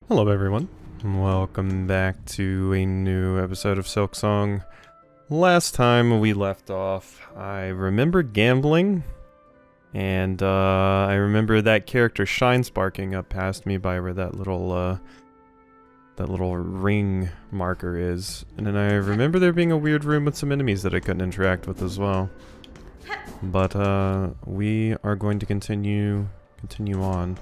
Hello everyone, welcome back to a new episode of Silksong. Last time we left off, I remembered gambling, and I remember that character Shine sparking up past me by where that little ring marker is. And then I remember there being a weird room with some enemies that I couldn't interact with as well. But we are going to continue on.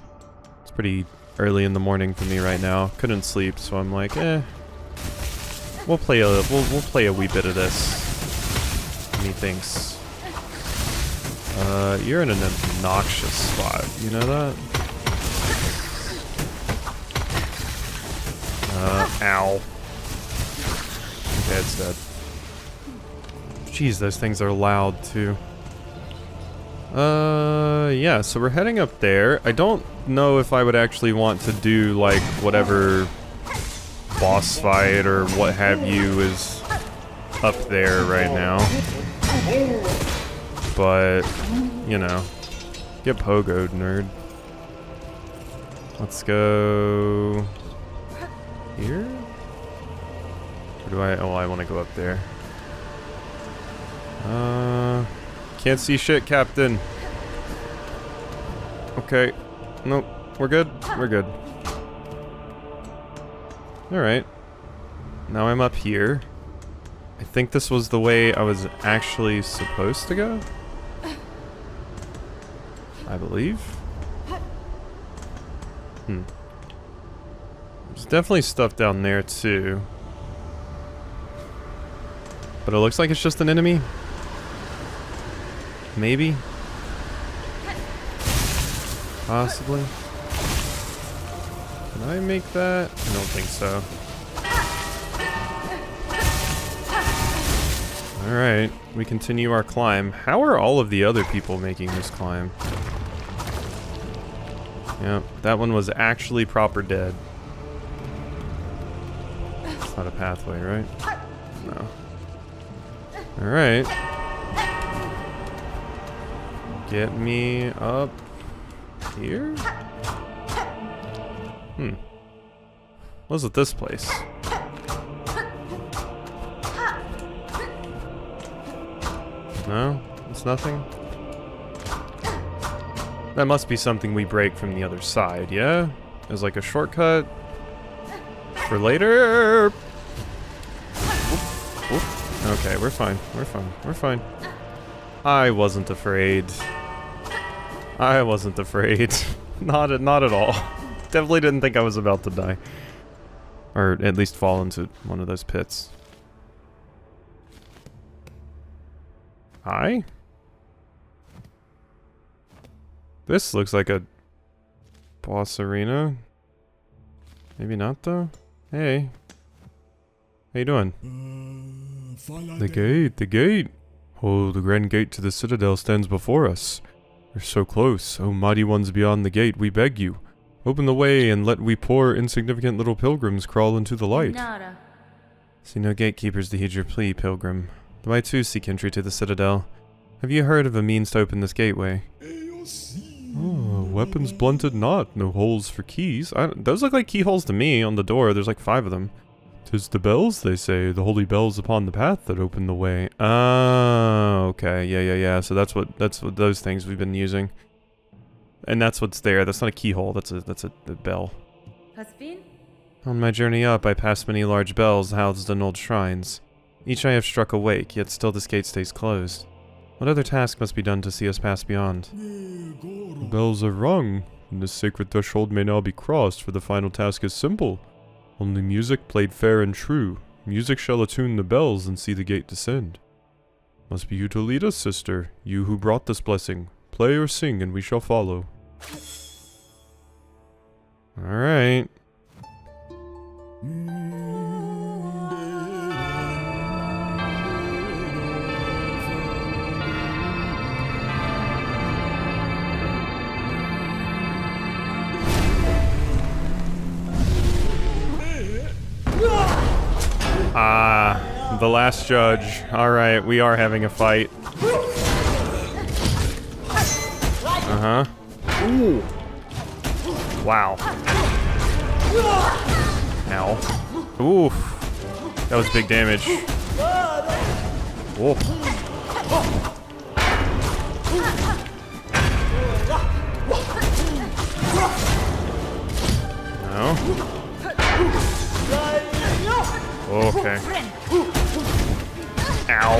It's pretty early in the morning for me right now. Couldn't sleep, so I'm like, we'll play a wee bit of this. Methinks. You're in an obnoxious spot. You know that? Ow. Okay, it's dead. Jeez, those things are loud too. Yeah, so we're heading up there. I don't know if I would actually want to do, like, whatever boss fight or what have you is up there right now. But, you know, get pogoed, nerd. Let's go here? Or do I? Oh, I want to go up there. Can't see shit, Captain. Okay. Nope. We're good. We're good. Alright. Now I'm up here. I think this was the way I was actually supposed to go. I believe. There's definitely stuff down there too. But it looks like it's just an enemy. Maybe. Possibly. Can I make that? I don't think so. Alright, we continue our climb. How are all of the other people making this climb? Yep, that one was actually proper dead. It's not a pathway, right? No. Alright. Get me up here? What's with this place? No? It's nothing? That must be something we break from the other side, yeah? There's like a shortcut for later. Oop. Oop. Okay, we're fine. We're fine. We're fine. I wasn't afraid. I wasn't afraid. Not at all. Definitely didn't think I was about to die. Or at least fall into one of those pits. Hi? This looks like a boss arena. Maybe not though. Hey. How you doing? The gate, the gate. Oh, the grand gate to the citadel stands before us. We're so close, O mighty ones beyond the gate, we beg you. Open the way and let we poor insignificant little pilgrims crawl into the light. Nada. See no gatekeepers to heed your plea, pilgrim. Do I too seek entry to the citadel? Have you heard of a means to open this gateway? Oh, weapons blunted not, no holes for keys. Those look like keyholes to me on the door, there's like 5 of them. 'Tis the bells, they say, the holy bells upon the path that open the way. Oh, okay, yeah. So that's what those things we've been using. And that's what's there. That's not a keyhole, that's a bell. Hasbin? On my journey up, I passed many large bells housed in old shrines. Each I have struck awake, yet still this gate stays closed. What other task must be done to see us pass beyond? The bells are rung, and this sacred threshold may now be crossed, for the final task is simple. Only music played fair and true. Music shall attune the bells and see the gate descend. Must be you to lead us, sister, you who brought this blessing. Play or sing, and we shall follow. Alright. The last judge. Alright, we are having a fight. Uh-huh. Ooh. Wow. Ow. Oof. That was big damage. Whoa. No. Okay. Ow.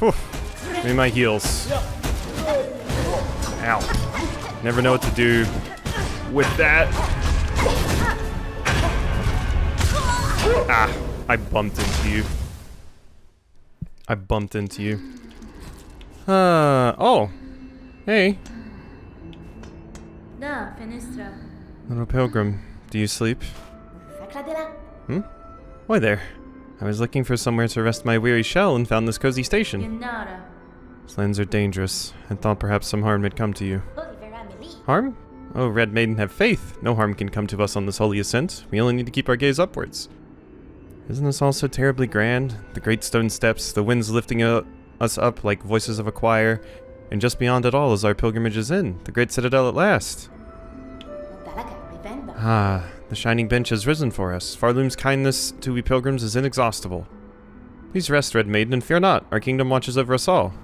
Whew. Give me my heals. Ow. Never know what to do with that. Ah, I bumped into you. I bumped into you. Oh. Hey. Little pilgrim, do you sleep? Hmm? Why there? I was looking for somewhere to rest my weary shell and found this cozy station. These lands are dangerous. I thought perhaps some harm had come to you. Harm? Oh, Red Maiden, have faith. No harm can come to us on this holy ascent. We only need to keep our gaze upwards. Isn't this all so terribly grand? The great stone steps, the winds lifting us up like voices of a choir, and just beyond it all is our pilgrimage's inn, the great citadel at last. Ah, the shining bench has risen for us. Farloom's kindness to we pilgrims is inexhaustible. Please rest, Red Maiden, and fear not. Our kingdom watches over us all.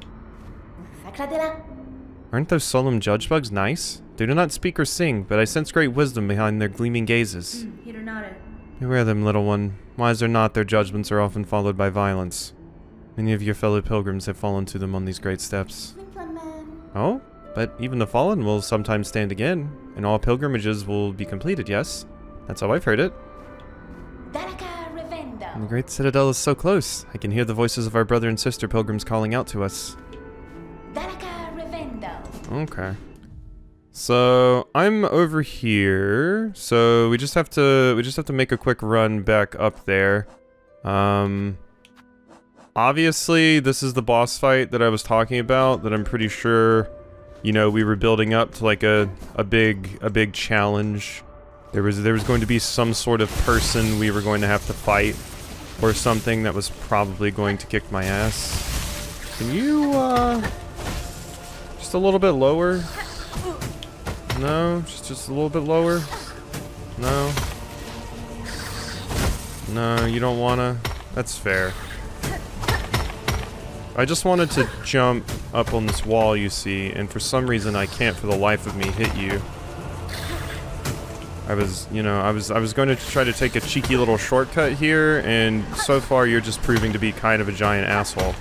Aren't those solemn judge bugs nice? They do not speak or sing, but I sense great wisdom behind their gleaming gazes. Beware them, little one. Wise or not, their judgments are often followed by violence. Many of your fellow pilgrims have fallen to them on these great steps. Oh? But even the fallen will sometimes stand again, and all pilgrimages will be completed, yes? That's how I've heard it. And the great citadel is so close. I can hear the voices of our brother and sister pilgrims calling out to us. Okay. So I'm over here. So we just have to make a quick run back up there. Obviously this is the boss fight that I was talking about, that I'm pretty sure, you know, we were building up to like a big challenge. There was going to be some sort of person we were going to have to fight or something that was probably going to kick my ass. Can you just a little bit lower? No, just a little bit lower. No. No, you don't wanna. That's fair. I just wanted to jump up on this wall, you see, and for some reason I can't for the life of me hit you. I was going to try to take a cheeky little shortcut here, and so far you're just proving to be kind of a giant asshole.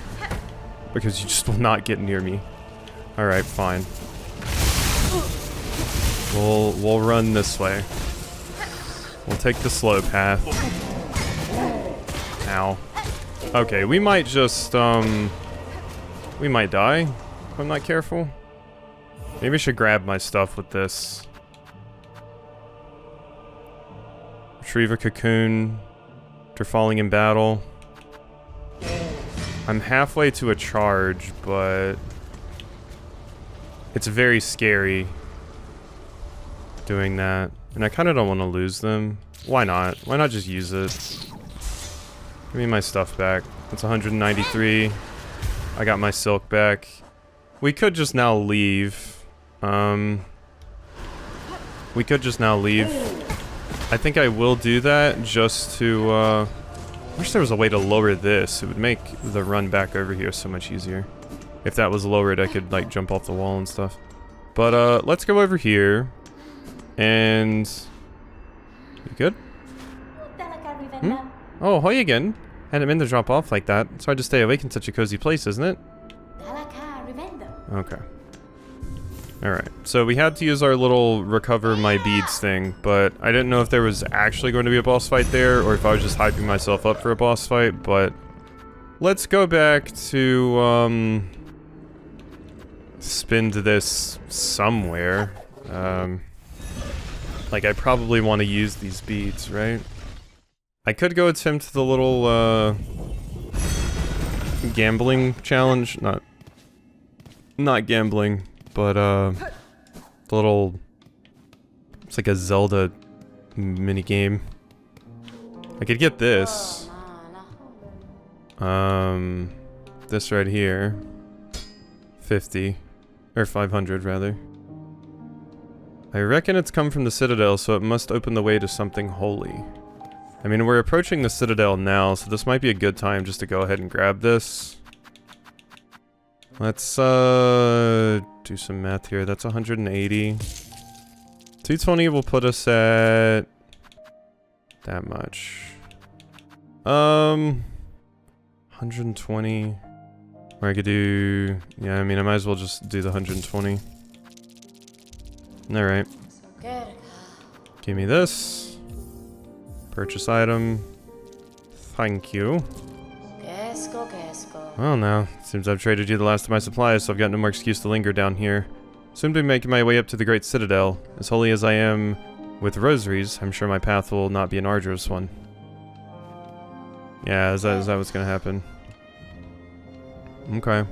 Because you just will not get near me. Alright, fine. We'll run this way. We'll take the slow path. Ow. Okay, we might just, we might die if I'm not careful. Maybe I should grab my stuff with this. Retrieve a cocoon after falling in battle. I'm halfway to a charge, but it's very scary doing that. And I kind of don't want to lose them. Why not? Why not just use it? Give me my stuff back. It's 193. I got my silk back. We could just now leave. We could just now leave. I think I will do that just to, I wish there was a way to lower this. It would make the run back over here so much easier. If that was lowered, I could, like, jump off the wall and stuff. But, let's go over here. And... You good? Hmm? Oh, hi again. Hadn't meant to drop off like that. It's hard to stay awake in such a cozy place, isn't it? Okay. Alright, so we had to use our little recover my beads thing, but I didn't know if there was actually going to be a boss fight there, or if I was just hyping myself up for a boss fight, but... Let's go back to, spin to this somewhere. Like, I probably want to use these beads, right? I could go attempt the little, gambling challenge. Not gambling, but, the little... It's like a Zelda minigame. I could get this. This right here. 50. Or 500, rather. I reckon it's come from the Citadel, so it must open the way to something holy. I mean, we're approaching the Citadel now, so this might be a good time just to go ahead and grab this. Let's, do some math here. That's 180. 220 will put us at... that much. 120. Or I could do... yeah, I mean, I might as well just do the 120. Alright. Give me this. Purchase item. Thank you. Well now, seems I've traded you the last of my supplies, so I've got no more excuse to linger down here. Soon to be making my way up to the Great Citadel. As holy as I am with rosaries, I'm sure my path will not be an arduous one. Yeah, is that what's gonna happen? Okay.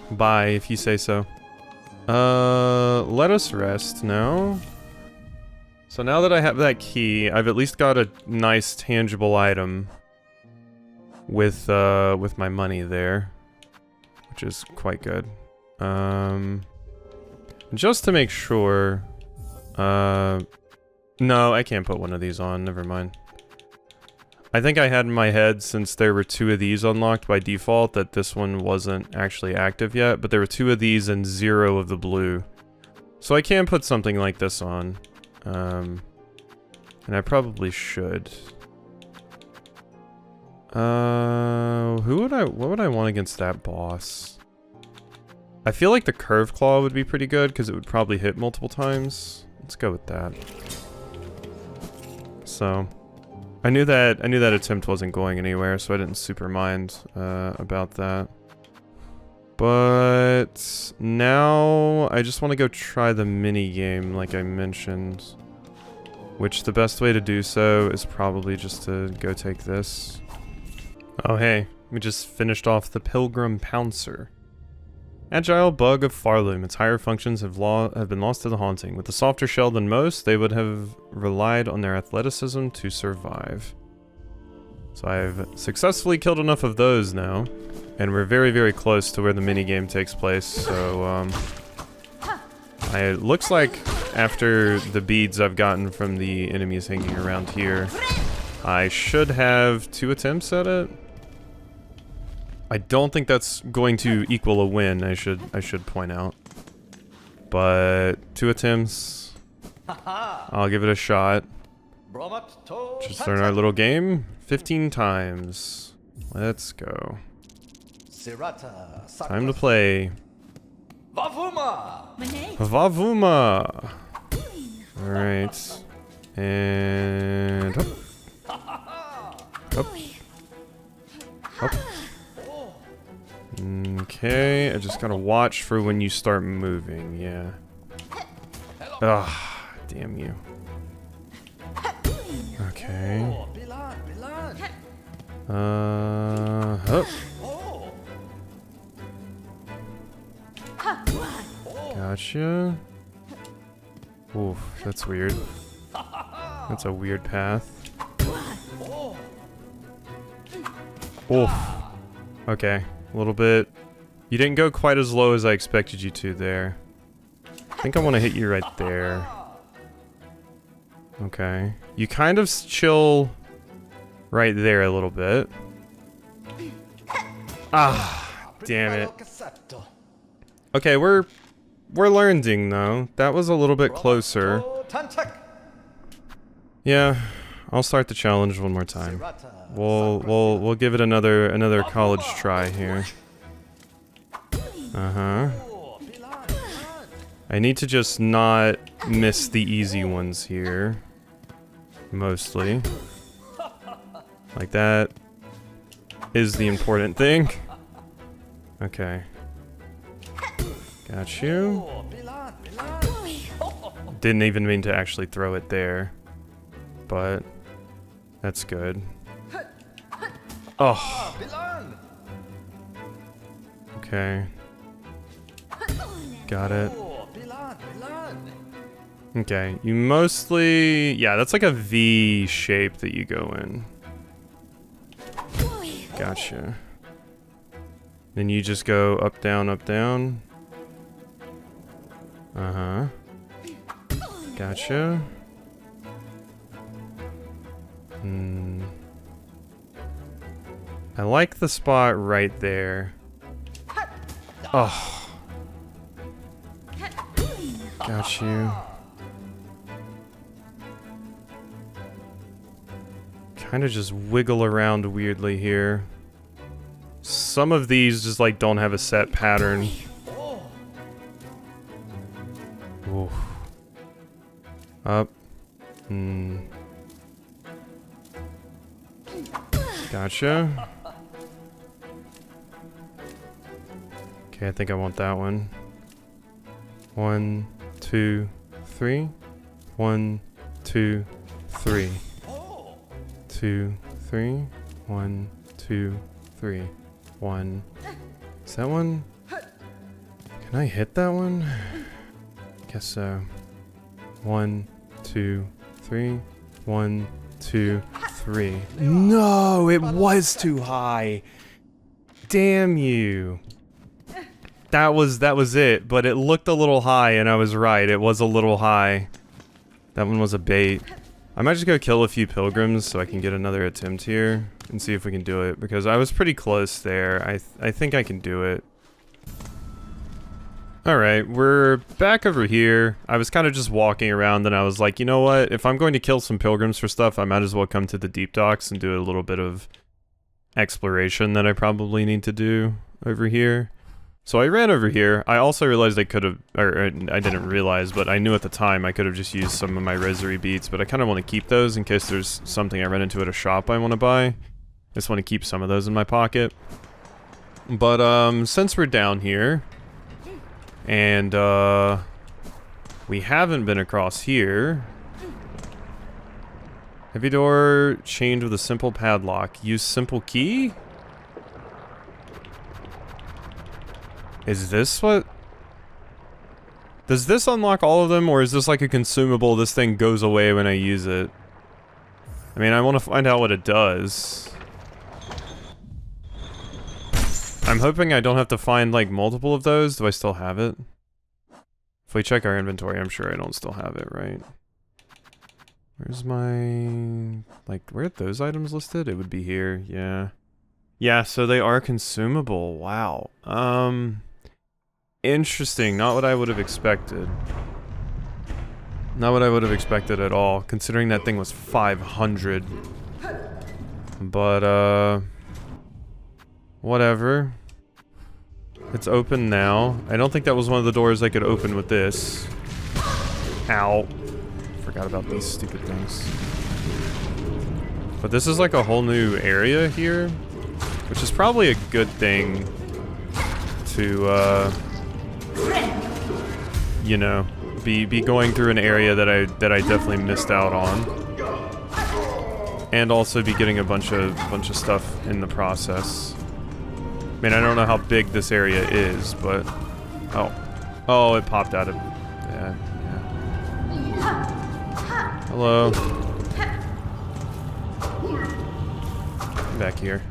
Bye, if you say so. Let us rest now. So now that I have that key, I've at least got a nice tangible item with my money there, which is quite good. Just to make sure, no, I can't put one of these on, never mind. I think I had in my head, since there were 2 of these unlocked by default, that this one wasn't actually active yet, but there were 2 of these and 0 of the blue. So I can put something like this on. And I probably should. What would I want against that boss? I feel like the curve claw would be pretty good, because it would probably hit multiple times. Let's go with that. So... I knew that attempt wasn't going anywhere, so I didn't super mind about that. But now I just want to go try the mini game like I mentioned, which the best way to do so is probably just to go take this. Oh hey, we just finished off the Pilgrim Pouncer. Agile bug of Farloom. Its higher functions have been lost to the haunting. With a softer shell than most, they would have relied on their athleticism to survive. So I've successfully killed enough of those now, and we're very, very close to where the minigame takes place, so, it looks like after the beads I've gotten from the enemies hanging around here, I should have 2 attempts at it. I don't think that's going to equal a win, I should point out. But 2 attempts. I'll give it a shot. Just start our little game 15 times. Let's go. Time to play. Vavuma! Alright. And up. Up. Up. Okay, I just gotta watch for when you start moving, yeah. Ugh, damn you. Okay. Hup. Gotcha. Oof, that's weird. That's a weird path. Oof. Okay. A little bit. You didn't go quite as low as I expected you to there. I think I want to hit you right there. Okay. You kind of chill right there a little bit. Ah, damn it. Okay, we're learning though. That was a little bit closer. Yeah, I'll start the challenge one more time. We'll give it another college try here. Uh-huh. I need to just not miss the easy ones here. Mostly. Like that is the important thing. Okay. Got you. Didn't even mean to actually throw it there. But that's good. Oh. Okay. Got it. Okay, you mostly... yeah, that's like a V shape that you go in. Gotcha. Then you just go up, down, up, down. Uh-huh. Gotcha. I like the spot right there. Oh. Got you. Kind of just wiggle around weirdly here. Some of these just like don't have a set pattern. Ooh. Up. Gotcha. Okay, I think I want that one. 1, 2, 3. 1, 2, 3. 2, 3. 1, 2, 3. 1. Is that one? Can I hit that one? Guess so. 1, 2, 3. 1, 2, 3. No, it was too high. Damn you. That was it, but it looked a little high and I was right. It was a little high. That one was a bait. I might just go kill a few pilgrims so I can get another attempt here and see if we can do it, because I was pretty close there. I think I can do it. Alright, we're back over here. I was kind of just walking around and I was like, you know what? If I'm going to kill some pilgrims for stuff, I might as well come to the deep docks and do a little bit of exploration that I probably need to do over here. So I ran over here. I also realized I could have, or I didn't realize, but I knew at the time I could have just used some of my rosary beads, but I kind of want to keep those in case there's something I run into at a shop I want to buy. I just want to keep some of those in my pocket. But since we're down here, and we haven't been across here. Heavy door chained with a simple padlock. Use simple key? Is this what? Does this unlock all of them, or is this like a consumable? This thing goes away when I use it. I mean, I want to find out what it does. I'm hoping I don't have to find like multiple of those. Do I still have it? If we check our inventory, I'm sure I don't still have it, right? Where's my... like, where are those items listed? It would be here, yeah. Yeah, so they are consumable. Wow. Interesting. Not what I would have expected. Not what I would have expected at all, considering that thing was 500. But, whatever. It's open now. I don't think that was one of the doors I could open with this. Ow. Forgot about these stupid things. But this is like a whole new area here, which is probably a good thing to, you know, be going through an area that I definitely missed out on, and also be getting a bunch of stuff in the process. I mean, I don't know how big this area is, but oh, it popped out of yeah. Hello. Come back here.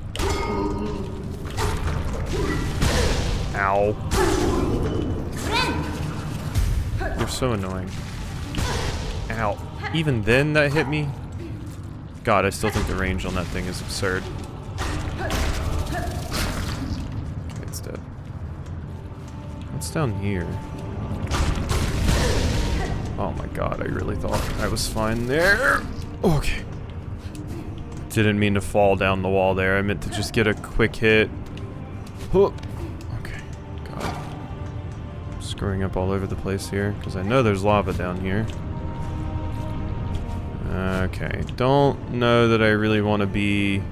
Ow. You're so annoying. Ow. Even then, that hit me? God, I still think the range on that thing is absurd. Okay, it's dead. What's down here? Oh my god, I really thought I was fine there. Okay. Didn't mean to fall down the wall there. I meant to just get a quick hit. Okay. God. I'm screwing up all over the place here, because I know there's lava down here. Okay. Don't know that I really want to be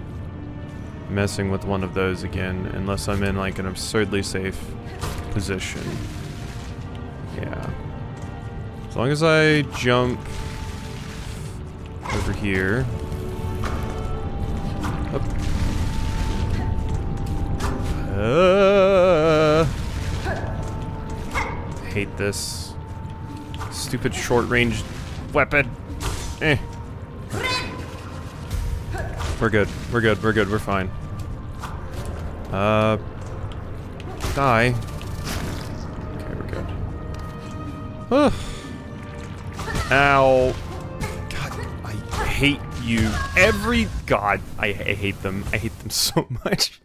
messing with one of those again, unless I'm in like an absurdly safe position. Yeah. As long as I jump over here. Up. Hate this stupid short-range weapon. Eh. We're good. We're good. We're good. We're fine. Die. Okay, we're good. Ow. God, I hate you. God, I hate them. I hate them so much.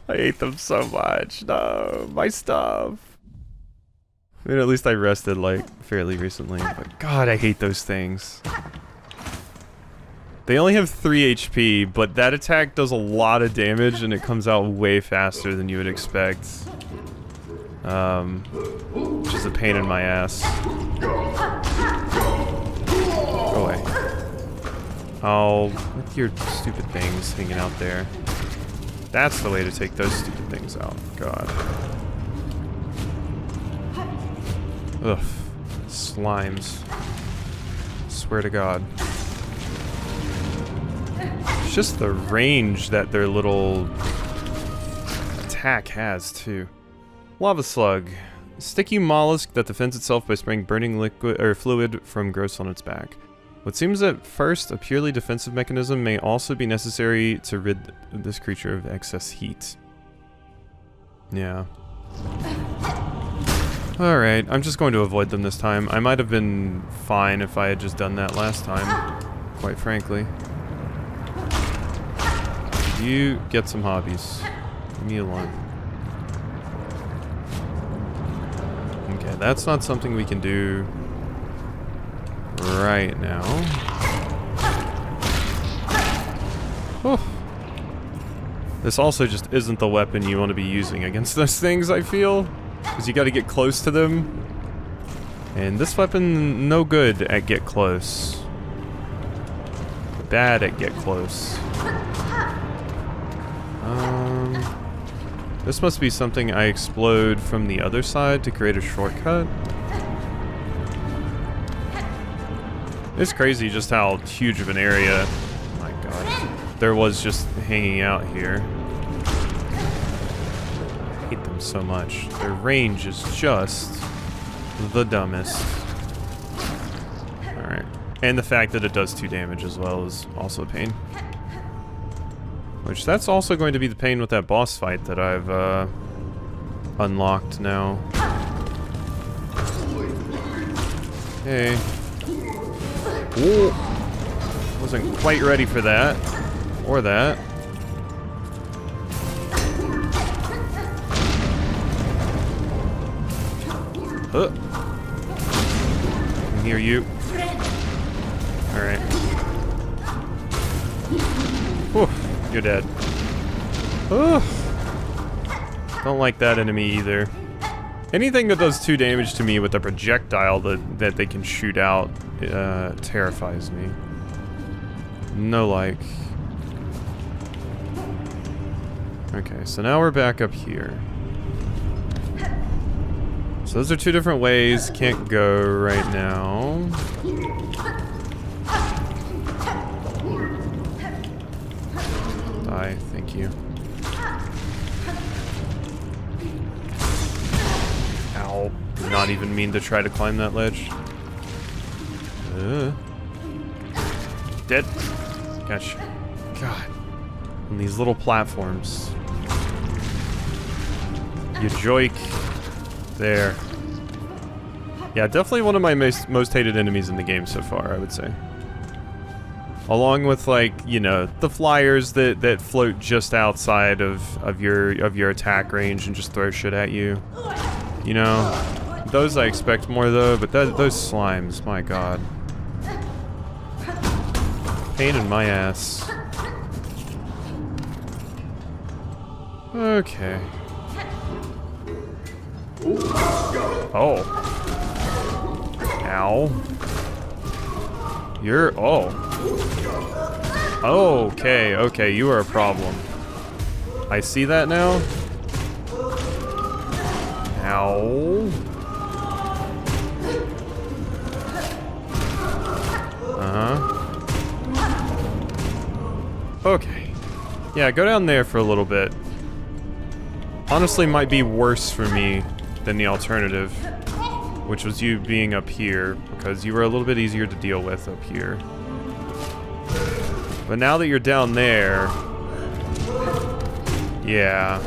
I hate them so much. No, my stuff. I mean, at least I rested, like, fairly recently. But God, I hate those things. They only have 3 HP, but that attack does a lot of damage, and it comes out way faster than you would expect. Which is a pain in my ass. Go away. Oh, with your stupid things hanging out there. That's the way to take those stupid things out. God. Ugh. Slimes. Swear to God. It's just the range that their little attack has, too. Lava Slug. Sticky mollusk that defends itself by spraying burning liquid or fluid from growths on its back. What seems at first a purely defensive mechanism may also be necessary to rid this creature of excess heat. Yeah. Alright, I'm just going to avoid them this time. I might have been fine if I had just done that last time, quite frankly. You get some hobbies. Leave me alone. Okay, that's not something we can do right now. Oh. This also just isn't the weapon you want to be using against those things, I feel. Because you gotta get close to them. And this weapon, no good at get close. Bad at get close. This must be something I explode from the other side to create a shortcut. It's crazy just how huge of an area, oh my God, there was just hanging out here. I hate them so much. Their range is just the dumbest. Alright. And the fact that it does 2 damage as well is also a pain. Which, that's also going to be the pain with that boss fight that I've, unlocked now. Hey. Ooh. Wasn't quite ready for that. Or that. I can hear you. Alright. Whew. You're dead. Ugh. Don't like that enemy either. Anything that does 2 damage to me with a projectile that they can shoot out terrifies me. No like. Okay, so now we're back up here. So those are 2 different ways. Can't go right now. Die, thank you. Ow. Did not even mean to try to climb that ledge. Dead. Gotcha. God. And these little platforms. You joik. There. Yeah, definitely one of my most hated enemies in the game so far, I would say. Along with, like, you know, the flyers that float just outside of your attack range and just throw shit at you. You know, those I expect more though, but those slimes, my God. Pain in my ass. Okay. Oh. Ow. You're, oh. Okay, okay, you are a problem. I see that now. Ow. Uh-huh. Okay. Yeah, go down there for a little bit. Honestly, might be worse for me than the alternative, which was you being up here, because you were a little bit easier to deal with up here. But now that you're down there... Yeah.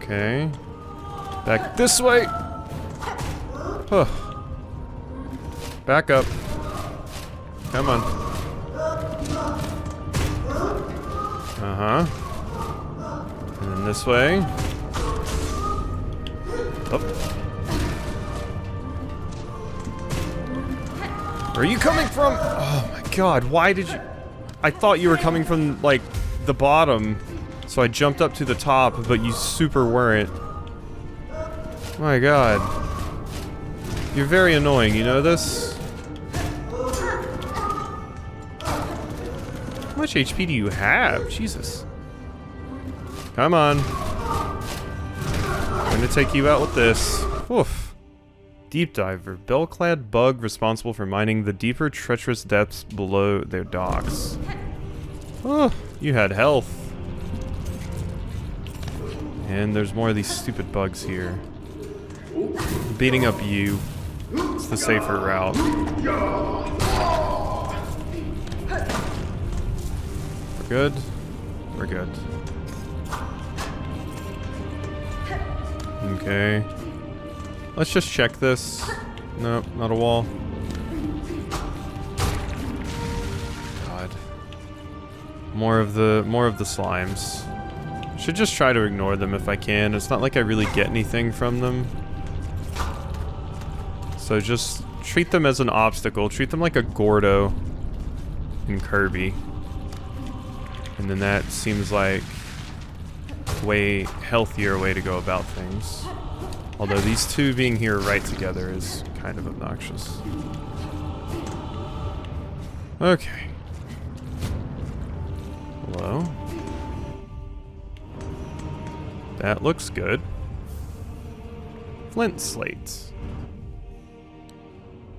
Okay. Back this way. Huh. Back up. Come on. Uh-huh. And then this way. Up. Where are you coming from? Oh my god, why did you... I thought you were coming from, like, the bottom. So I jumped up to the top, but you super weren't. My god. You're very annoying, you know this? How much HP do you have? Jesus. Come on. I'm gonna take you out with this. Oof. Deep diver. Bell-clad bug responsible for mining the deeper, treacherous depths below their docks. Oh, you had health. And there's more of these stupid bugs here. Beating up you. It's the safer route. We're good? We're good. Okay. Let's just check this. Nope, not a wall. God. More of the slimes. Should just try to ignore them if I can. It's not like I really get anything from them. So just treat them as an obstacle. Treat them like a Gordo in Kirby. And then that seems like a way healthier way to go about things. Although these two being here right together is kind of obnoxious. Okay. Hello? That looks good. Flint slate.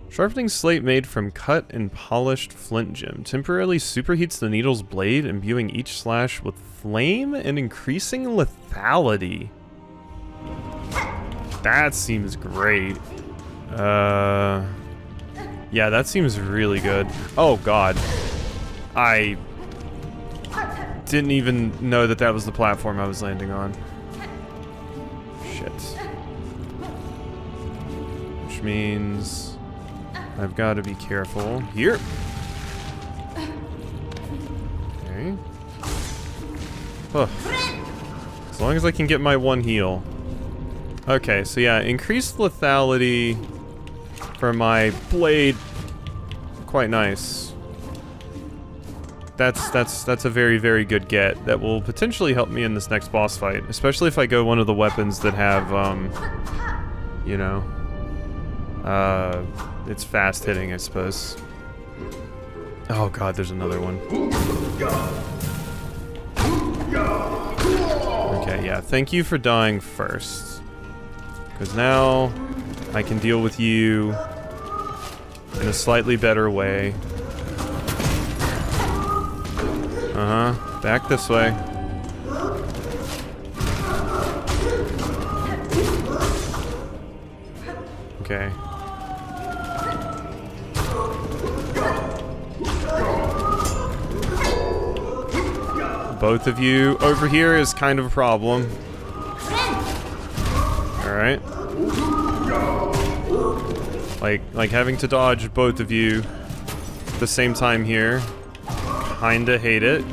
Sharpening slate made from cut and polished flint gem. Temporarily superheats the needle's blade, imbuing each slash with flame and increasing lethality. That seems great. Yeah, that seems really good. Oh god. I didn't even know that that was the platform I was landing on. Shit. Which means I've got to be careful here. Okay. Oh. As long as I can get my one heal. Okay, so yeah, increased lethality for my blade. Quite nice. That's a very, very good get. That will potentially help me in this next boss fight, especially if I go one of the weapons that have, you know, it's fast hitting, I suppose. Oh god, there's another one. Okay, yeah, thank you for dying first. Because now I can deal with you in a slightly better way. Uh-huh. Back this way. Okay. Both of you over here is kind of a problem. Alright. Like having to dodge both of you at the same time here. Kinda hate it.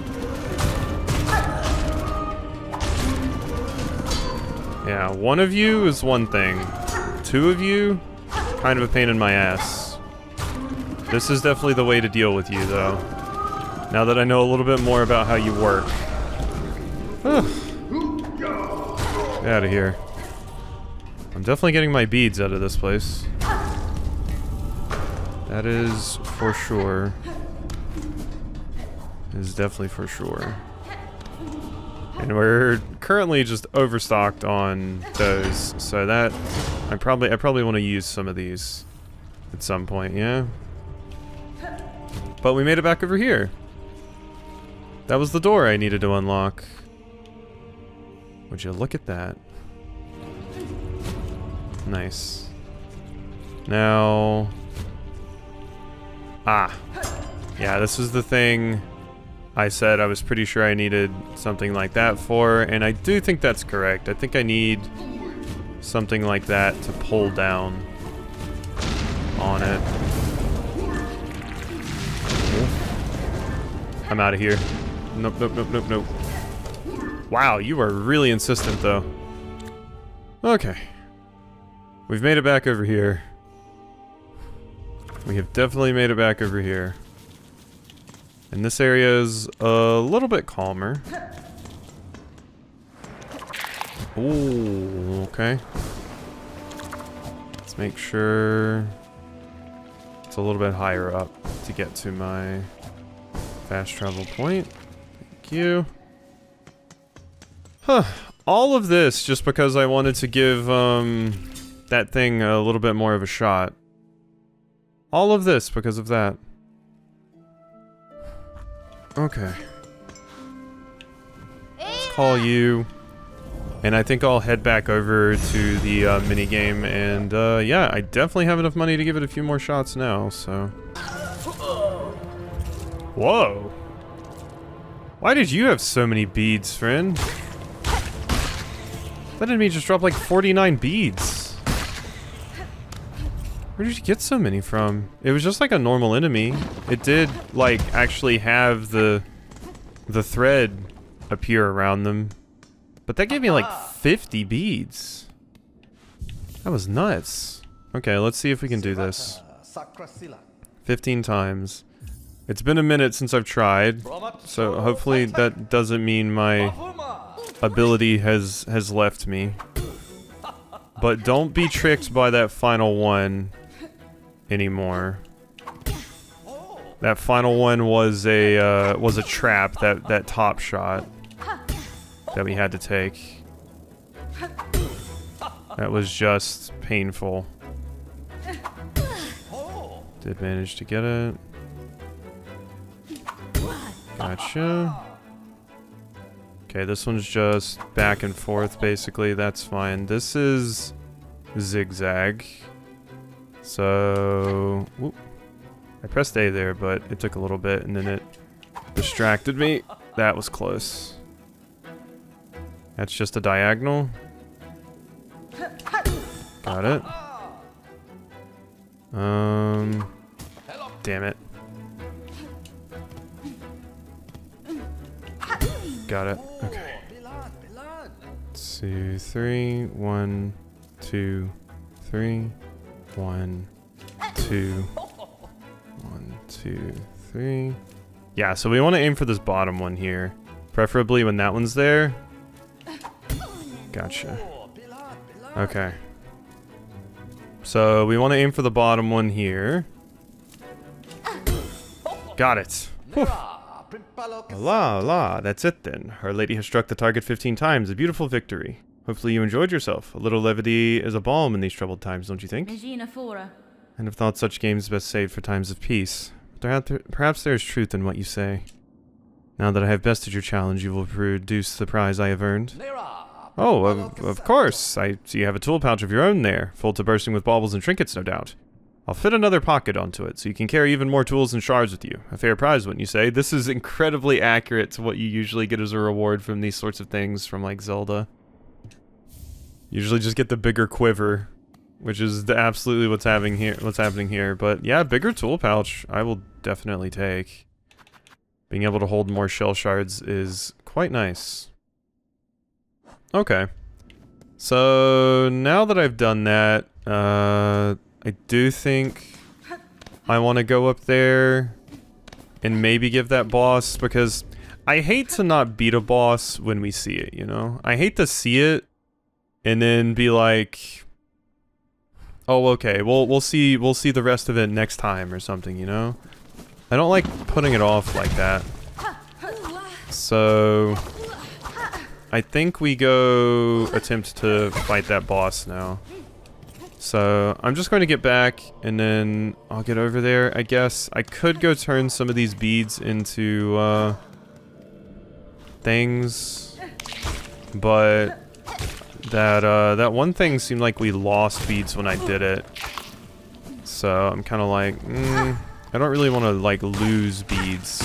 Yeah, one of you is one thing. Two of you, kind of a pain in my ass. This is definitely the way to deal with you, though. Now that I know a little bit more about how you work. Get out of here. I'm definitely getting my beads out of this place. That is for sure. Is definitely for sure. And we're currently just overstocked on those, so that I probably want to use some of these at some point, yeah. But we made it back over here. That was the door I needed to unlock. Would you look at that? Nice. Now, yeah, this is the thing I said I was pretty sure I needed something like that for, and I do think that's correct. I think I need something like that to pull down on it. I'm out of here. Nope, nope, nope, nope, nope. Wow, you are really insistent, though. Okay. We've made it back over here. We have definitely made it back over here. And this area is a little bit calmer. Ooh, okay. Let's make sure it's a little bit higher up to get to my fast travel point. Thank you. Huh. All of this just because I wanted to give that thing a little bit more of a shot. All of this because of that. Okay. Let's call you. And I think I'll head back over to the minigame. And yeah, I definitely have enough money to give it a few more shots now, so. Whoa. Why did you have so many beads, friend? That enemy just dropped like 49 beads. Where did you get so many from? It was just like a normal enemy. It did like actually have the thread appear around them. But that gave me like 50 beads. That was nuts. Okay, let's see if we can do this. 15 times. It's been a minute since I've tried, so hopefully that doesn't mean my ability has left me. But don't be tricked by that final one anymore. That final one was a trap, that top shot that we had to take. That was just painful. Did manage to get it. Gotcha. Okay, this one's just back and forth, basically. That's fine. This is zigzag. So, whoop. I pressed A there, but it took a little bit, and then it distracted me. That was close. That's just a diagonal. Got it. Damn it. Got it. Okay. 2, 3, 1, 2, 3, 1, 2, 1, 2, 3. Yeah, so we want to aim for this bottom one here. Preferably when that one's there. Gotcha. Okay. So we want to aim for the bottom one here. Got it. Whew. La, that's it then. Our lady has struck the target 15 times, a beautiful victory. Hopefully you enjoyed yourself. A little levity is a balm in these troubled times, don't you think? And have thought such games best saved for times of peace. Perhaps there is truth in what you say. Now that I have bested your challenge, you will produce the prize I have earned. Oh, of course. I see you have a tool pouch of your own there, full to bursting with baubles and trinkets, no doubt. I'll fit another pocket onto it, so you can carry even more tools and shards with you. A fair prize, wouldn't you say? This is incredibly accurate to what you usually get as a reward from these sorts of things from, like, Zelda. Usually just get the bigger quiver, which is absolutely what's happening here. But yeah, bigger tool pouch, I will definitely take. Being able to hold more shell shards is quite nice. Okay. So, now that I've done that, I do think I want to go up there and maybe give that boss, because I hate to not beat a boss when we see it, you know? I hate to see it and then be like, oh, okay, we'll see the rest of it next time or something, you know? I don't like putting it off like that. So I think we go attempt to fight that boss now. So I'm just going to get back and then I'll get over there, I guess. I could go turn some of these beads into things, but that one thing seemed like we lost beads when I did it. So I'm kind of like, I don't really want to like lose beads.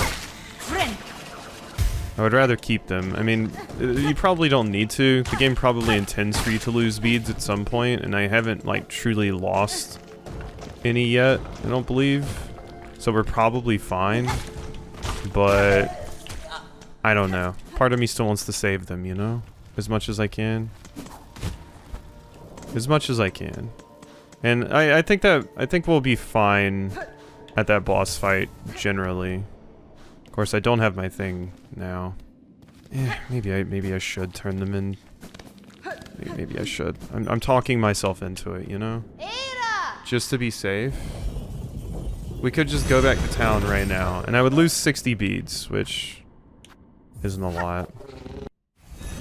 I would rather keep them. I mean, you probably don't need to. The game probably intends for you to lose beads at some point, and I haven't, like, truly lost any yet, I don't believe. So we're probably fine. But I don't know. Part of me still wants to save them, you know? As much as I can. As much as I can. And I think we'll be fine at that boss fight, generally. Of course, I don't have my thing now. Yeah, maybe I should turn them in. Maybe I should. I'm talking myself into it, you know? Just to be safe. We could just go back to town right now, and I would lose 60 beads, which isn't a lot.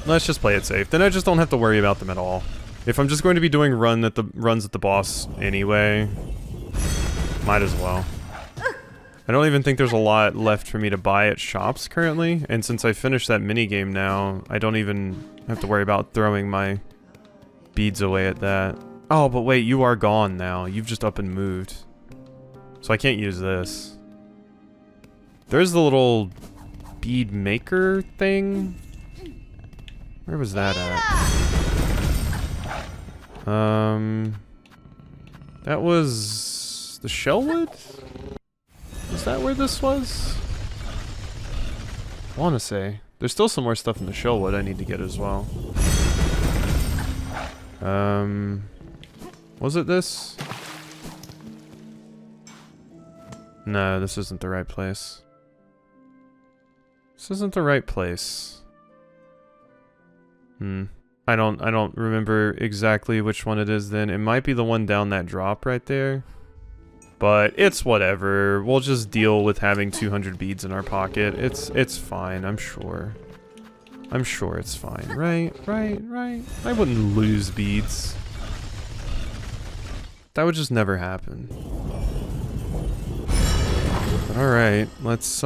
Let's just play it safe. Then I just don't have to worry about them at all. If I'm just going to be doing runs at the boss anyway, might as well. I don't even think there's a lot left for me to buy at shops currently, and since I finished that minigame now, I don't even have to worry about throwing my beads away at that. Oh, but wait, you are gone now. You've just up and moved. So I can't use this. There's the little bead maker thing. Where was that at? That was the Shellwood? Is that where this was? I want to say. There's still some more stuff in the Shellwood I need to get as well. Was it this? No, this isn't the right place. This isn't the right place. I don't remember exactly which one it is then. It might be the one down that drop right there. But it's whatever. We'll just deal with having 200 beads in our pocket. It's fine, I'm sure. I'm sure it's fine. Right. I wouldn't lose beads. That would just never happen. Alright, let's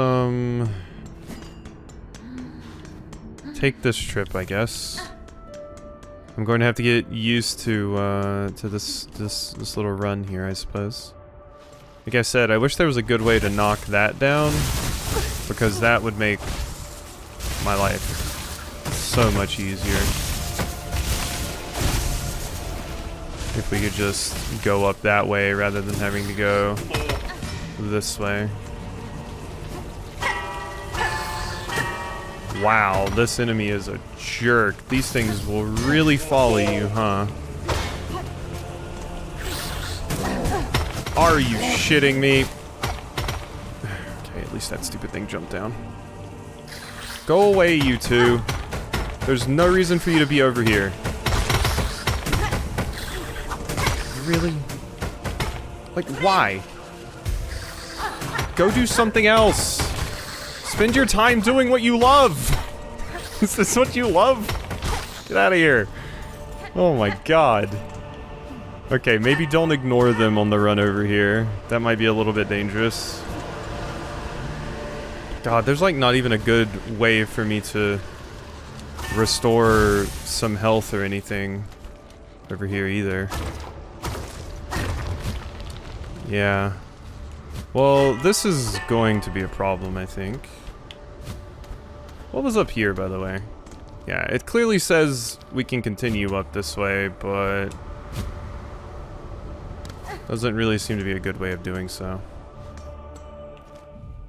take this trip, I guess. I'm going to have to get used to this little run here, I suppose. Like I said, I wish there was a good way to knock that down, because that would make my life so much easier. If we could just go up that way rather than having to go this way. Wow, this enemy is a jerk. These things will really follow you, huh? Are you shitting me? Okay, at least that stupid thing jumped down. Go away, you two. There's no reason for you to be over here. Really? Like, why? Go do something else. Spend your time doing what you love. Is this what you love? Get out of here. Oh my god. Okay, maybe don't ignore them on the run over here. That might be a little bit dangerous. God, there's like not even a good way for me to restore some health or anything over here either. Yeah. Well, this is going to be a problem, I think. What was up here, by the way? Yeah, it clearly says we can continue up this way, but doesn't really seem to be a good way of doing so.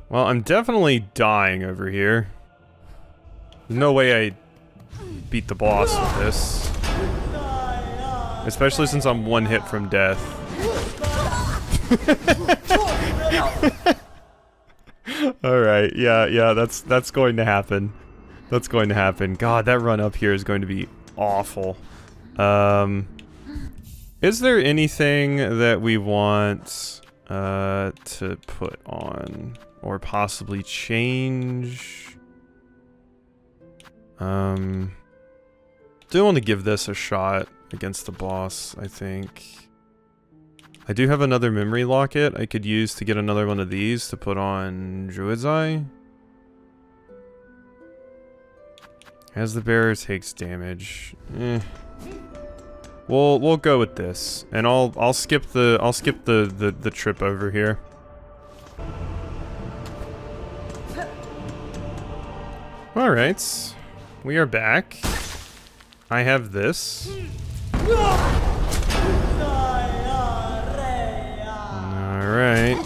Well, I'm definitely dying over here. There's no way I beat the boss with this. Especially since I'm one hit from death. Alright, yeah, that's going to happen. That's going to happen. God, that run up here is going to be awful. Is there anything that we want to put on? Or possibly change? Do want to give this a shot against the boss, I think. I do have another memory locket I could use to get another one of these to put on Druid's Eye. As the bearer takes damage. We'll go with this. And I'll skip the trip over here. Alright. We are back. I have this. Alright.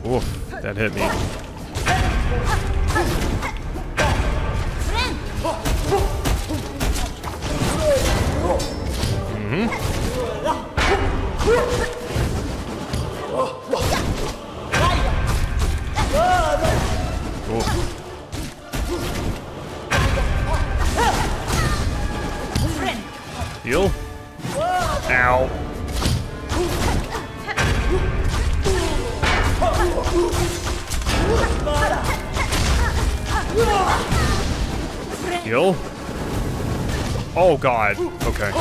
Oof, that hit me. Heal. Ow. Heal. Oh god. Okay.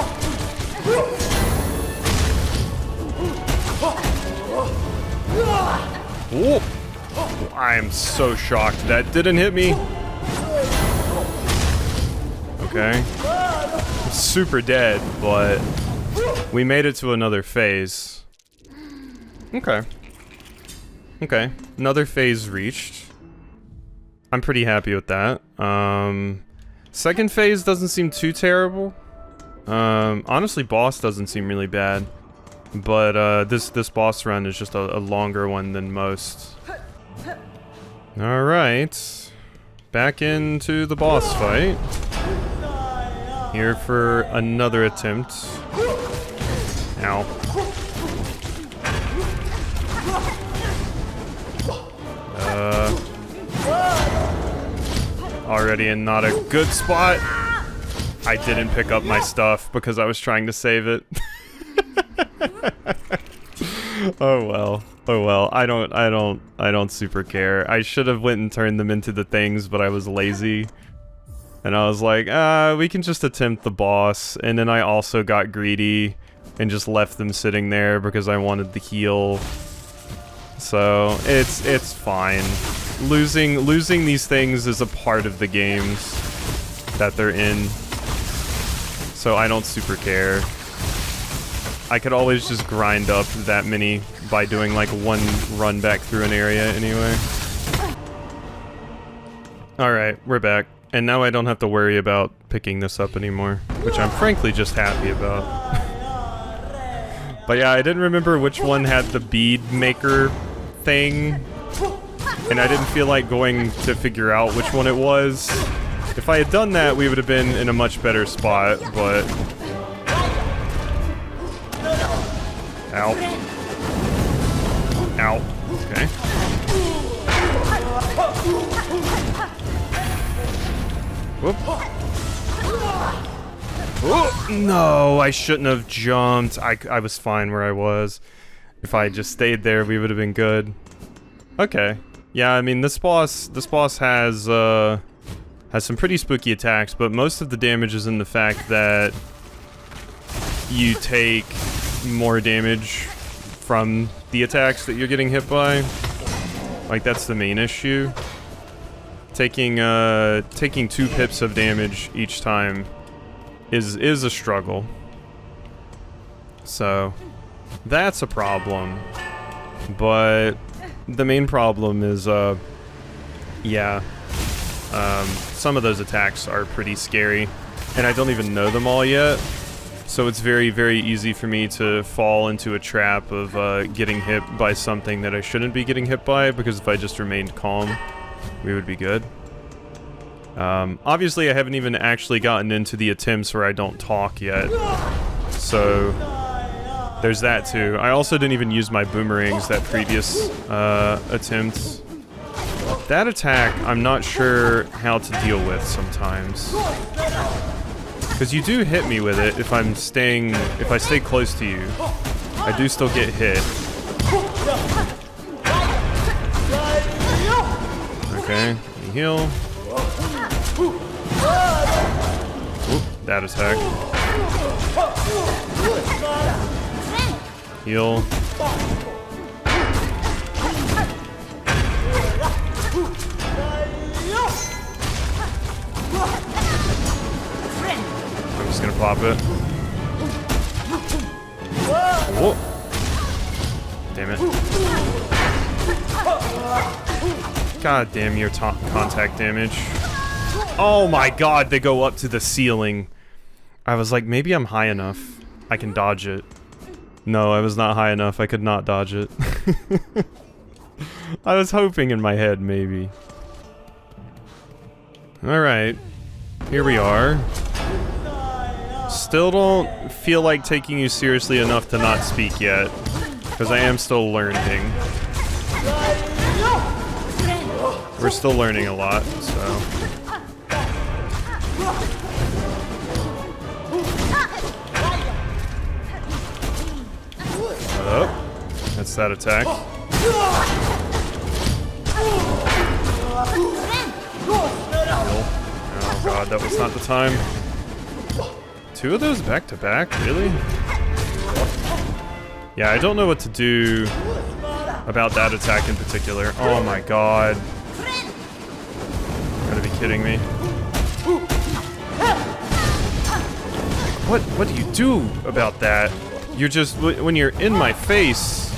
Ooh. I am so shocked that didn't hit me. Okay. I'm super dead, but we made it to another phase. Okay. Okay. Another phase reached. I'm pretty happy with that. Second phase doesn't seem too terrible. Honestly, boss doesn't seem really bad. But this boss run is just a longer one than most. Alright. Back into the boss fight. Here for another attempt. Ow. Already in not a good spot. I didn't pick up my stuff because I was trying to save it. Oh well. Oh well. I don't super care. I should have went and turned them into the things, but I was lazy. And I was like, we can just attempt the boss. And then I also got greedy and just left them sitting there because I wanted the heal. So it's fine. Losing these things is a part of the games that they're in. So I don't super care. I could always just grind up that many by doing like one run back through an area anyway. Alright, we're back. And now I don't have to worry about picking this up anymore, which I'm frankly just happy about. But yeah, I didn't remember which one had the bead maker thing, and I didn't feel like going to figure out which one it was. If I had done that, we would have been in a much better spot, but... Ow. Ow. Okay. Whoop. Oh, no, I shouldn't have jumped. I was fine where I was. If I just stayed there, we would have been good. Okay. Yeah, I mean, this boss has some pretty spooky attacks, but most of the damage is in the fact that you take more damage from the attacks that you're getting hit by. Like, that's the main issue. Taking 2 pips of damage each time is a struggle. So that's a problem. But the main problem is some of those attacks are pretty scary, and I don't even know them all yet. So it's very, very easy for me to fall into a trap of getting hit by something that I shouldn't be getting hit by, because if I just remained calm, we would be good. Obviously, I haven't even actually gotten into the attempts where I don't talk yet. So there's that too. I also didn't even use my boomerangs that previous attempt. That attack, I'm not sure how to deal with sometimes. Because you do hit me with it if I stay close to you. I do still get hit. Okay, heal. Oop, that attack. Heal. I'm just gonna pop it. Whoa. Damn it. God damn your contact damage. Oh my god, they go up to the ceiling. I was like, maybe I'm high enough. I can dodge it. No, I was not high enough. I could not dodge it. I was hoping in my head, maybe. Alright. Here we are. Still don't feel like taking you seriously enough to not speak yet. Because I am still learning. We're still learning a lot, so... Oh, that's that attack. Oh god, that was not the time. 2 of those back to back, really? Yeah, I don't know what to do about that attack in particular. Oh my god. You gotta be kidding me. What do you do about that? You're just, when you're in my face,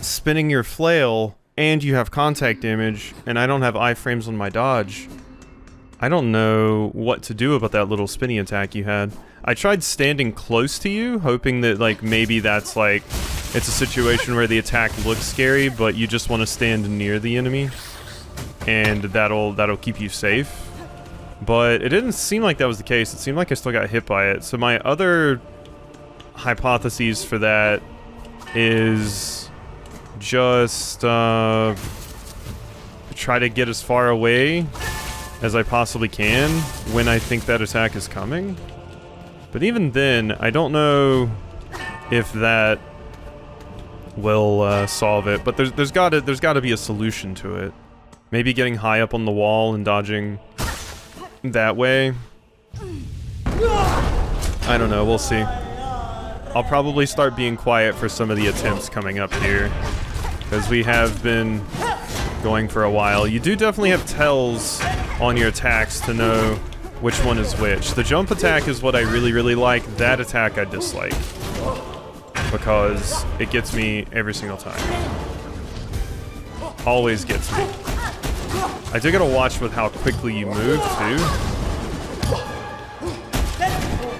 spinning your flail, and you have contact damage, and I don't have iframes on my dodge. I don't know what to do about that little spinny attack you had. I tried standing close to you, hoping that, like, maybe that's, like, it's a situation where the attack looks scary, but you just want to stand near the enemy, and that'll keep you safe. But it didn't seem like that was the case. It seemed like I still got hit by it. So my other hypotheses for that is just try to get as far away as I possibly can when I think that attack is coming. But even then, I don't know if that will solve it. But there's gotta be a solution to it. Maybe getting high up on the wall and dodging that way. I don't know, we'll see. I'll probably start being quiet for some of the attempts coming up here, because we have been going for a while. You do definitely have tells on your attacks to know which one is which. The jump attack is what I really like. That attack I dislike, because it gets me every single time. Always gets me. I do gotta watch with how quickly you move, too.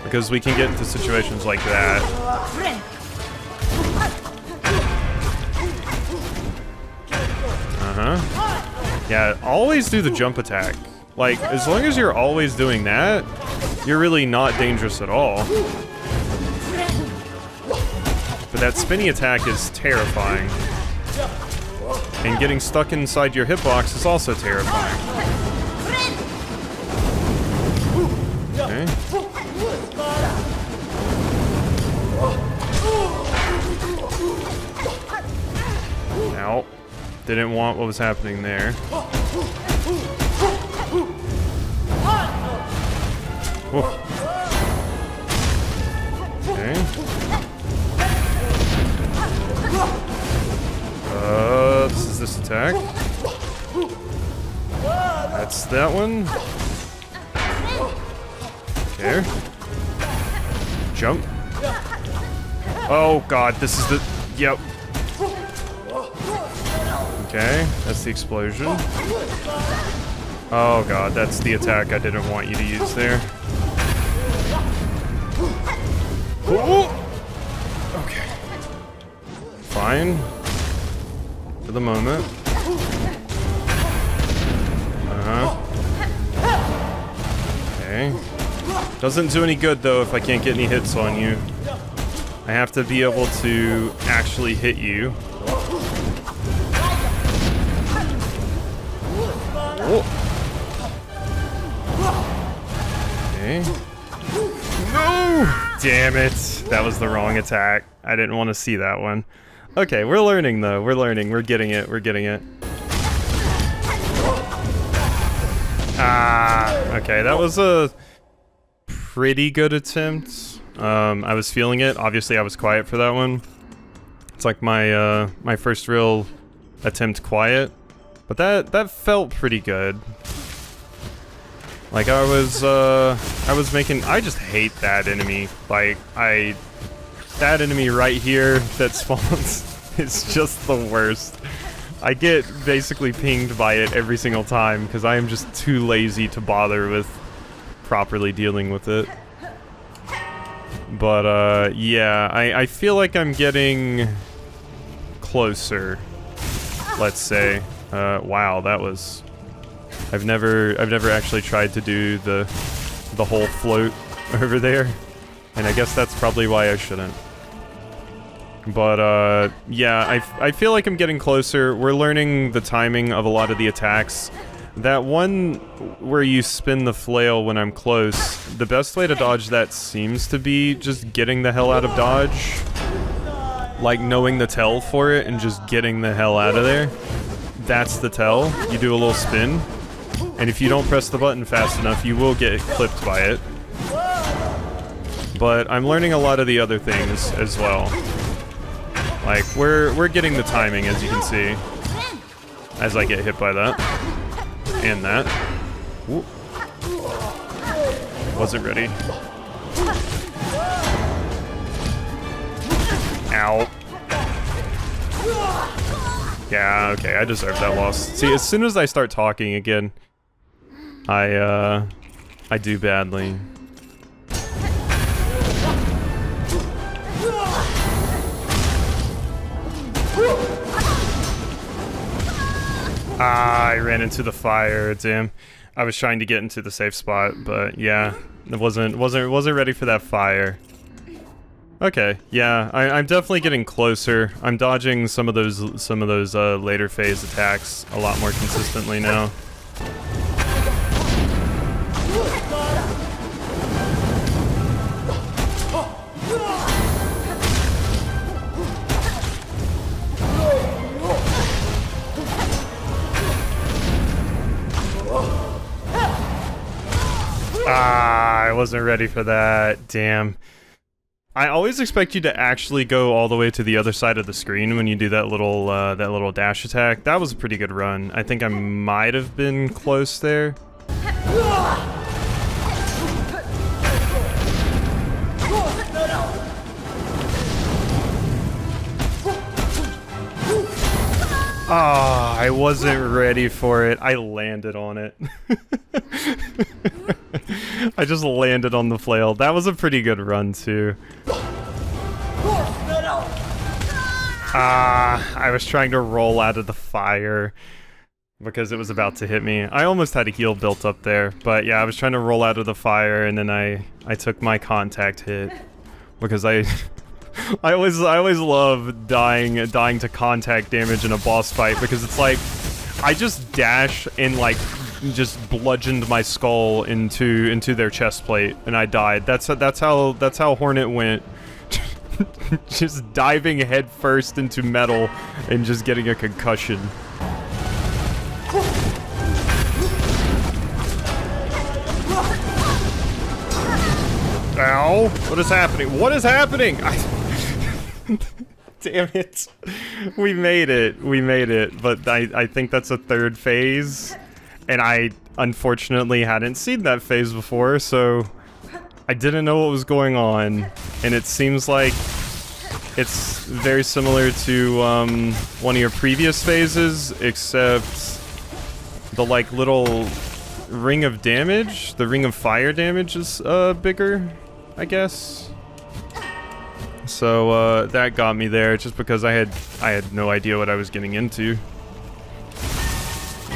Because we can get into situations like that. Uh-huh. Yeah, always do the jump attack. Like, as long as you're always doing that, you're really not dangerous at all. But that spinny attack is terrifying. And getting stuck inside your hitbox is also terrifying. Okay. Ow. Didn't want what was happening there. Whoa. Okay. This is this attack. That's that one. Okay. Jump. Oh god, this is the... Yep. Okay, that's the explosion. Oh god, that's the attack I didn't want you to use there. Ooh. Okay. Fine. For the moment. Uh-huh. Okay. Doesn't do any good, though, if I can't get any hits on you. I have to be able to actually hit you. Oh. Okay. No! Damn it. That was the wrong attack. I didn't want to see that one. Okay, we're learning, though. We're learning. We're getting it. We're getting it. Ah, okay. That was a pretty good attempt. I was feeling it. Obviously, I was quiet for that one. It's like my my first real attempt quiet. But that felt pretty good. Like I was making... I just hate that enemy. Like, that enemy right here that spawns is just the worst. I get basically pinged by it every single time because I am just too lazy to bother with properly dealing with it. But, yeah, I feel like I'm getting closer, let's say. Wow, that was... I've never actually tried to do the whole float over there, and I guess that's probably why I shouldn't. But, yeah, I feel like I'm getting closer. We're learning the timing of a lot of the attacks. That one where you spin the flail when I'm close, the best way to dodge that seems to be just getting the hell out of dodge. Like, knowing the tell for it and just getting the hell out of there. That's the tell. You do a little spin, and if you don't press the button fast enough, you will get clipped by it. But I'm learning a lot of the other things as well. Like, we're getting the timing, as you can see, as I get hit by that. And that. Whoop. Wasn't ready. Ow. Yeah, okay, I deserve that loss. See, as soon as I start talking again, I do badly. Ah, I ran into the fire, damn. I was trying to get into the safe spot, but yeah, it wasn't ready for that fire. Okay, yeah, I'm definitely getting closer. I'm dodging some of those later phase attacks a lot more consistently now. Ah, I wasn't ready for that. Damn. I always expect you to actually go all the way to the other side of the screen when you do that little dash attack. That was a pretty good run. I think I might have been close there. Ah, I wasn't ready for it. I landed on it. I just landed on the flail. That was a pretty good run, too. Ah, I was trying to roll out of the fire because it was about to hit me. I almost had a heal built up there, but yeah, I was trying to roll out of the fire, and then I took my contact hit because I always love dying to contact damage in a boss fight because it's like I just dash and like just bludgeoned my skull into their chest plate and I died. That's how Hornet went. Just diving head first into metal and just getting a concussion. Ow! What is happening? What is happening? Damn it. We made it, but I think that's a third phase, and I unfortunately hadn't seen that phase before, so I didn't know what was going on, and it seems like it's very similar to one of your previous phases, except the like little ring of damage, the ring of fire damage is bigger, I guess. So that got me there just because I had no idea what I was getting into,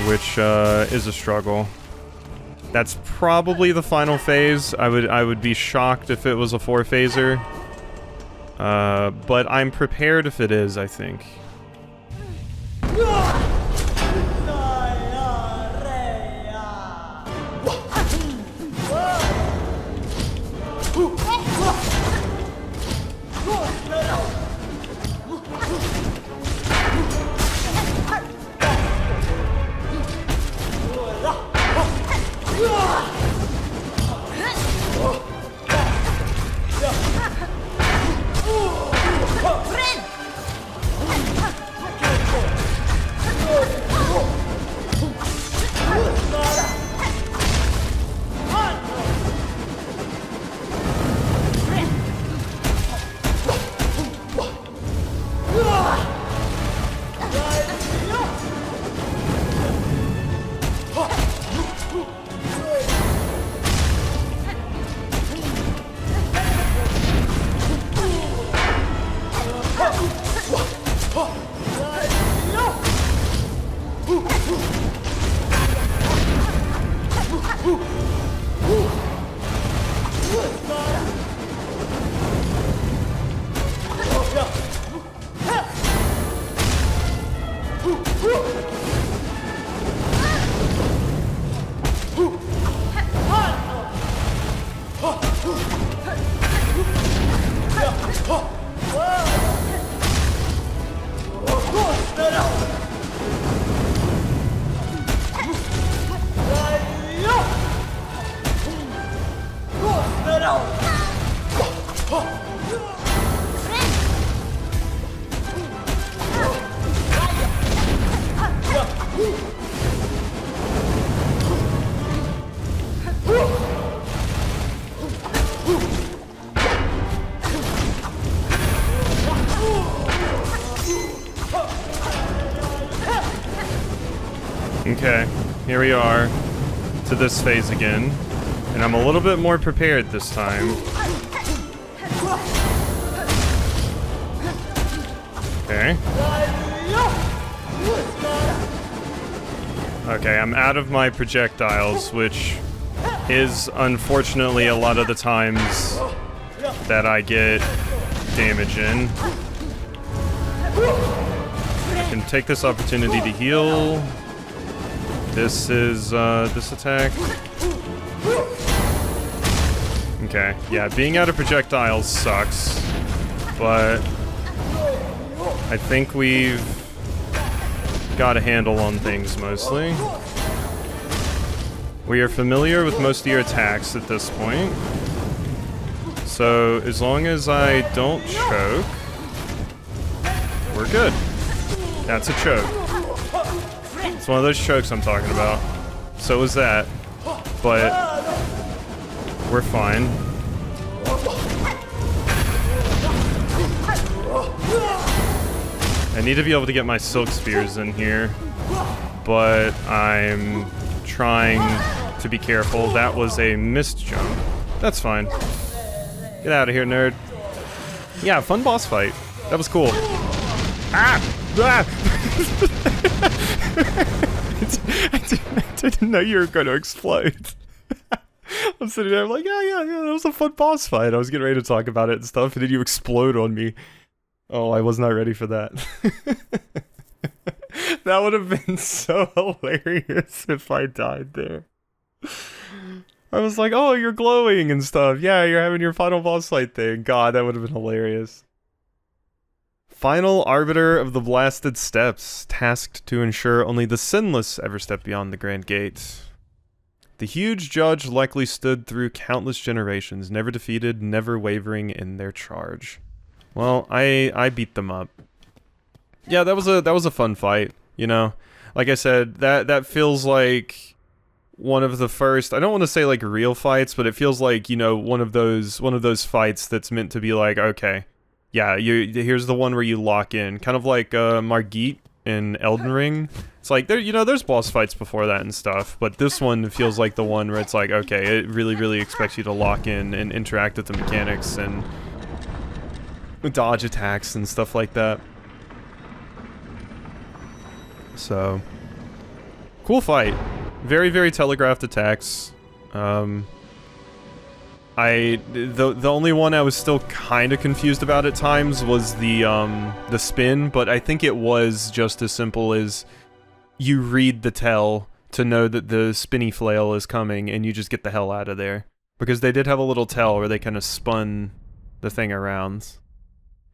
which is a struggle. That's probably the final phase. I would be shocked if it was a 4-phaser. But I'm prepared if it is, I think. Okay, here we are to this phase again, and I'm a little bit more prepared this time. Okay. Okay, I'm out of my projectiles, which is unfortunately a lot of the times that I get damage in. I can take this opportunity to heal. This is, this attack. Okay, yeah, being out of projectiles sucks, but I think we've got a handle on things mostly. We are familiar with most of your attacks at this point, so as long as I don't choke, we're good. That's a choke. It's one of those chokes I'm talking about. So is that, but we're fine. I need to be able to get my silk spears in here, but I'm trying to be careful. That was a missed jump. That's fine. Get out of here, nerd. Yeah, fun boss fight. That was cool. Ah! Ah! I didn't know you were going to explode. I'm sitting there, I'm like, yeah, that was a fun boss fight. I was getting ready to talk about it and stuff, and then you explode on me. Oh, I was not ready for that. That would have been so hilarious if I died there. I was like, oh, you're glowing and stuff. Yeah, you're having your final boss fight thing. God, that would have been hilarious. Final Arbiter of the Blasted Steps, tasked to ensure only the sinless ever step beyond the Grand Gate. The huge judge likely stood through countless generations, never defeated, never wavering in their charge. Well, I beat them up. Yeah, that was a fun fight, you know. Like I said, that feels like one of the first, I don't want to say like real fights, but it feels like, you know, one of those fights that's meant to be like, okay, yeah, here's the one where you lock in, kind of like Margit in Elden Ring. It's like there's boss fights before that and stuff, but this one feels like the one where it's like, okay, it really expects you to lock in and interact with the mechanics and dodge attacks and stuff like that. So, cool fight. Very telegraphed attacks. The only one I was still kind of confused about at times was the spin, but I think it was just as simple as you read the tell to know that the spinny flail is coming, and you just get the hell out of there. Because they did have a little tell where they kind of spun the thing around.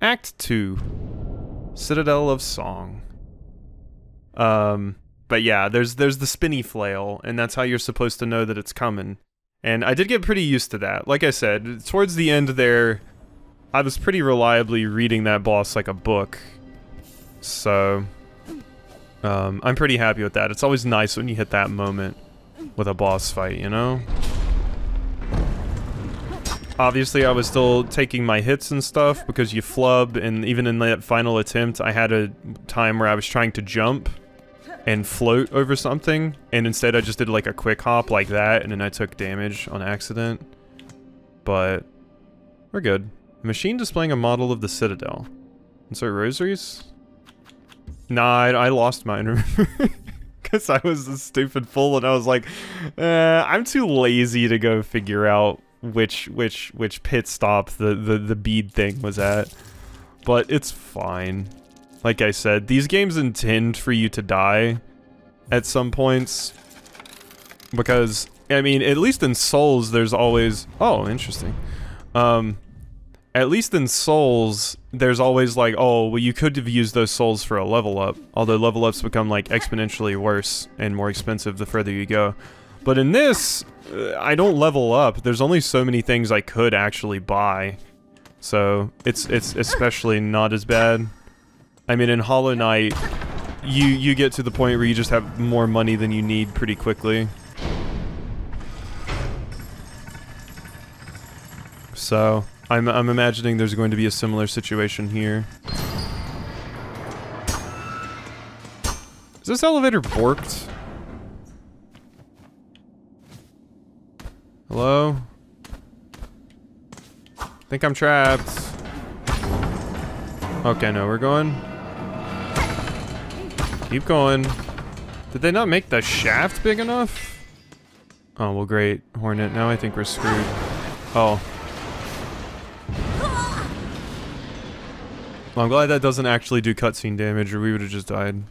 Act 2. Citadel of Song. But yeah, there's the spinny flail, and that's how you're supposed to know that it's coming. And I did get pretty used to that. Like I said, towards the end there, I was pretty reliably reading that boss like a book. So, I'm pretty happy with that. It's always nice when you hit that moment with a boss fight, you know? Obviously, I was still taking my hits and stuff because you flub, and even in that final attempt, I had a time where I was trying to jump and float over something, and instead I just did like a quick hop like that, and then I took damage on accident. But we're good. Machine displaying a model of the Citadel. Insert rosaries? Nah, I lost mine. Because I was a stupid fool, and I was like, I'm too lazy to go figure out which pit stop the bead thing was at. But it's fine. Like I said, these games intend for you to die at some points, because I mean, at least in Souls, there's always... Oh, interesting. At least in Souls, there's always like, oh, well, you could have used those souls for a level up. Although level ups become like exponentially worse and more expensive the further you go. But in this, I don't level up. There's only so many things I could actually buy. So it's especially not as bad. I mean, in Hollow Knight, you get to the point where you just have more money than you need pretty quickly. So I'm imagining there's going to be a similar situation here. Is this elevator borked? Hello? Think I'm trapped. Okay, no, we're going. Keep going. Did they not make the shaft big enough? Oh, well, great. Hornet, now I think we're screwed. Oh. Well, I'm glad that doesn't actually do cutscene damage, or we would have just died.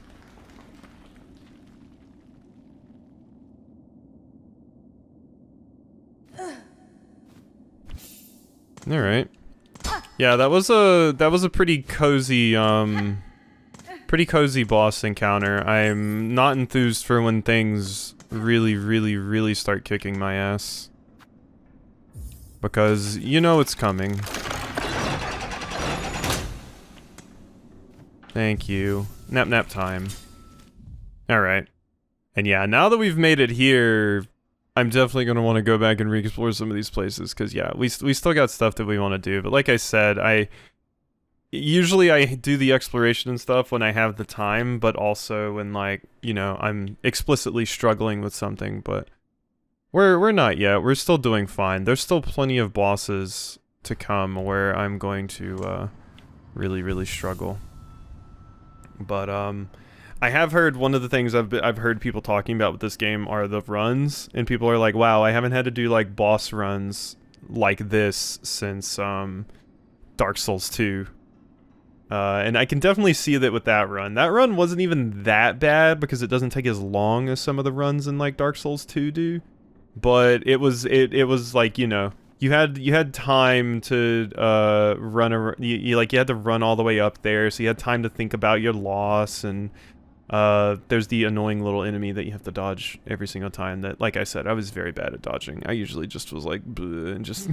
Alright. Yeah, that was a pretty cozy, pretty cozy boss encounter. I'm not enthused for when things really start kicking my ass. Because you know it's coming. Thank you. Nap time. Alright. And yeah, now that we've made it here, I'm definitely going to want to go back and re-explore some of these places, because yeah, we still got stuff that we want to do, but like I said, usually I do the exploration and stuff when I have the time, but also when, like, you know, I'm explicitly struggling with something, but we're not yet. We're still doing fine. There's still plenty of bosses to come where I'm going to really struggle. But I have heard one of the things I've heard people talking about with this game are the runs, and people are like, wow, I haven't had to do like boss runs like this since Dark Souls 2. And I can definitely see that with that run. That run wasn't even that bad because it doesn't take as long as some of the runs in like Dark Souls 2 do. But it was like, you know, you had time to run you had to run all the way up there, so you had time to think about your loss, and there's the annoying little enemy that you have to dodge every single time that, like I said, I was very bad at dodging. I usually just was like, bleh, and just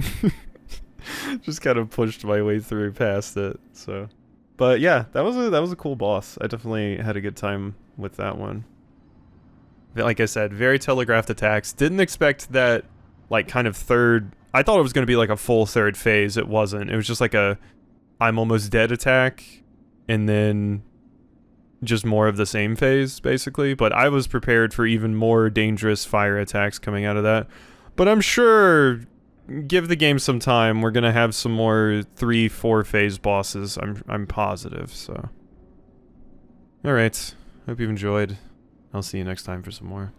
just kind of pushed my way through past it. So, but yeah, that was a cool boss. I definitely had a good time with that one. Like I said, very telegraphed attacks. Didn't expect that, like, kind of third. I thought it was going to be like a full third phase. It wasn't. It was just like a I'm almost dead attack, and then just more of the same phase, basically. But I was prepared for even more dangerous fire attacks coming out of that. But I'm sure, give the game some time, we're going to have some more 3-4 phase bosses. I'm positive, so. Alright. Hope you've enjoyed. I'll see you next time for some more.